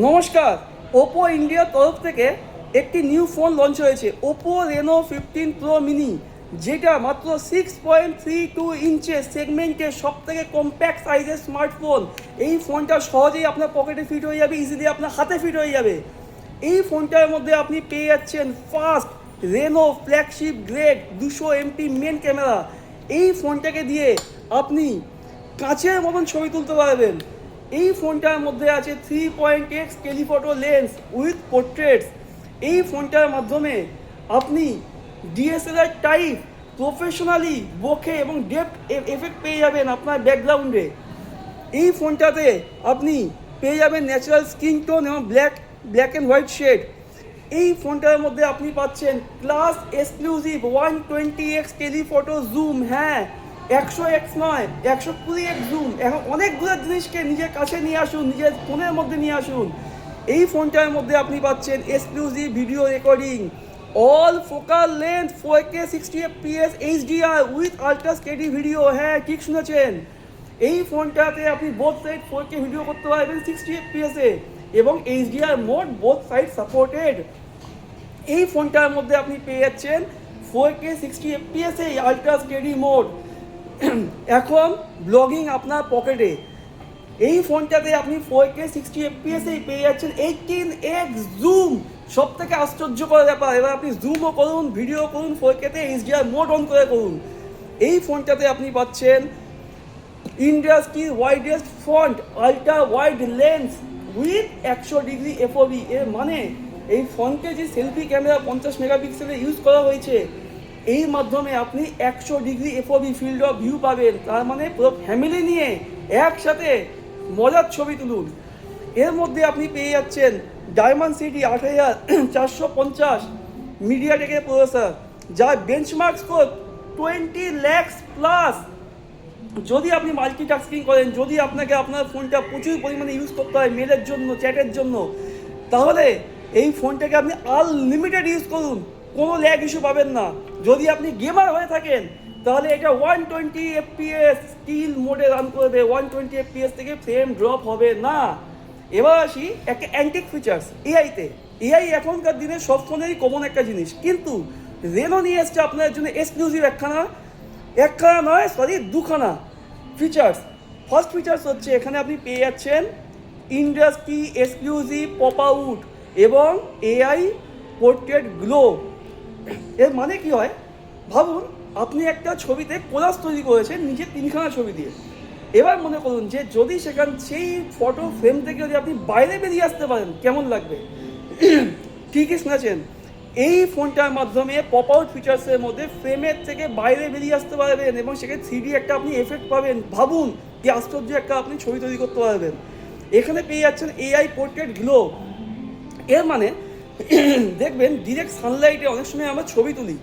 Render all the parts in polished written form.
নমস্কার। ওপো ইন্ডিয়ার তরফ থেকে একটি নিউ ফোন লঞ্চ হয়েছে, ওপো রেনো 15 প্রো মিনি, যেটা মাত্র 6.32 ইঞ্চের সেগমেন্টের সব থেকে কম্প্যাক্ট সাইজের স্মার্টফোন। এই ফোনটা সহজেই আপনার পকেটে ফিট হয়ে যাবে, ইজিলি আপনার হাতে ফিট হয়ে যাবে। এই ফোনটার মধ্যে আপনি পেয়ে যাচ্ছেন first Reno flagship grade 200 MP main camera. এই ফোনটাকে দিয়ে আপনি কাঁচের মতন ছবি তুলতে পারবেন। এই ফোনটার মধ্যে আছে 3.x telephoto lens with portraits. এই ফোনটার মাধ্যমে আপনি ডিএসএলআর টাইপ প্রফেশনালি বোকে এবং ডেপথ এফেক্ট পেয়ে যাবেন আপনার ব্যাকগ্রাউন্ডে। এই ফোনটাতে আপনি পেয়ে যাবেন ন্যাচারাল স্কিন টোন এবং ব্ল্যাক অ্যান্ড হোয়াইট শেড। এই ফোনটার মধ্যে আপনি পাচ্ছেন class exclusive 120x telephoto zoom. হ্যাঁ, 100x নয়, 120x জুম। এখন অনেকগুলো জিনিসকে নিজের কাছে নিয়ে আসুন, নিজের ফোনের মধ্যে নিয়ে আসুন। এই ফোনটার মধ্যে আপনি পাচ্ছেন exclusive video recording, all focal length 4K 60fps HDR with ultra steady video. হ্যাঁ, ঠিক শুনেছেন। এই ফোনটাতে আপনি বোথ সাইড 4K ভিডিও করতে পারবেন 60fps এ, এবং HDR mode both side supported. এই ফোনটার মধ্যে আপনি পেয়ে যাচ্ছেন 4K 60fps এ আলট্রা স্টেডি মোড। এখন ব্লগিং আপনার পকেটে। এই ফোনটাতে আপনি 4K 60fps এই পেয়ে যাচ্ছেন 18x জুম। সব থেকে আশ্চর্যকর ব্যাপার, এবার আপনি জুমও করুন, ভিডিও করুন 4K তে, HDR মোড অন করে করুন। এই ফোনটাতে আপনি পাচ্ছেন ইন্ডাস্ট্রির widest font ultra wide lens with 100° FOV। এর মানে এই ফোনকে যে সেলফি ক্যামেরা 50 মেগাপিক্সেলে ইউজ করা হয়েছে, এই মাধ্যমে আপনি 100° FOV ফিল্ড অফ ভিউ পাবেন। তার মানে পুরো ফ্যামিলি নিয়ে একসাথে মজার ছবি তুলুন। এর মধ্যে আপনি পেয়ে যাচ্ছেন ডায়মন্ডসিটি 8450 মিডিয়াটেকের প্রসেসর, যার বেঞ্চমার্ক স্কোর 20 লাখ প্লাস। যদি আপনি মাল্টিটাস্কিং করেন, যদি আপনাকে আপনার ফোনটা প্রচুর পরিমাণে ইউজ করতে হয় মেলের জন্য, চ্যাটের জন্য, তাহলে এই ফোনটাকে আপনি আনলিমিটেড ইউজ করুন, কোনো ল্যাগ ইস্যু পাবেন না। যদি আপনি গেমার হয়ে থাকেন, তাহলে এটা 120 FPS স্টিল মোডে রান করবে, 120 FPS থেকে ফ্রেম ড্রপ হবে না। এবার আসি একটা অ্যান্টিক ফিচার্স এআইতে। এআই এখনকার দিনে সব ফোনেরই কমন একটা জিনিস, কিন্তু রেনো নিয়ে এসছে আপনার জন্য এক্সক্লুসিভ একখানা নয়, দুখানা ফিচার্স। ফার্স্ট ফিচার্স হচ্ছে এখানে আপনি পেয়ে যাচ্ছেন ইন্ডাস্ট্রি এক্সক্লুসিভ পপ আউট এবং এআই পোর্ট্রেট গ্লো। এর মানে কি হয়, ভাবুন আপনি একটা ছবিতে কোলাজ তৈরি করেছেন নিজের 3খানা ছবি দিয়ে। এবার মনে করুন যে যদি সেই ফটো ফ্রেম থেকে যদি আপনি বাইরে বেরিয়ে আসতে পারেন, কেমন লাগবে? ঠিকই শুনেছেন, এই ফোনটার মাধ্যমে পপ আউট ফিচার্সের মধ্যে ফ্রেমের থেকে বাইরে বেরিয়ে আসতে পারবেন এবং সেখানে 3D একটা আপনি এফেক্ট পাবেন। ভাবুন কি আশ্চর্য একটা আপনি ছবি তৈরি করতে পারবেন। এখানে পেয়ে যাচ্ছেন এআই পোর্ট্রেট গ্লো। এর মানে দেখবেন ডিরেক্ট সানলাইটে অনেক সময় আমরা ছবি তুলি,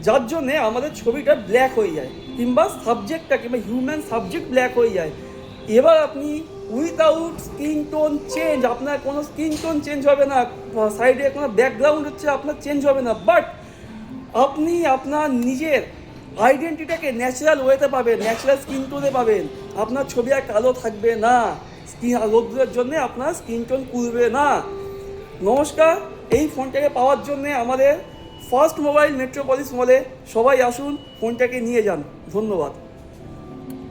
যার জন্যে আমাদের ছবিটা ব্ল্যাক হয়ে যায়, কিংবা সাবজেক্টটা কিংবা হিউম্যান সাবজেক্ট ব্ল্যাক হয়ে যায়। এবার আপনি উইথাউট স্কিন টোন চেঞ্জ, আপনার কোনো স্কিন টোন চেঞ্জ হবে না, সাইডে কোনো ব্যাকগ্রাউন্ড হচ্ছে আপনার চেঞ্জ হবে না, বাট আপনি আপনার নিজের আইডেন্টিটাকে ন্যাচারাল ওয়েতে পাবেন, ন্যাচারাল স্কিন টোনে পাবেন। আপনার ছবি আর কালো থাকবে না, স্কিন রোদ্রের জন্যে আপনার স্কিন টোন পুড়বে না। নমস্কার। এই ফোনটাকে পাওয়ার জন্যে আমাদের ফার্স্ট মোবাইল মেট্রোপলিস মলে সবাই আসুন, ফোনটাকে নিয়ে যান। ধন্যবাদ।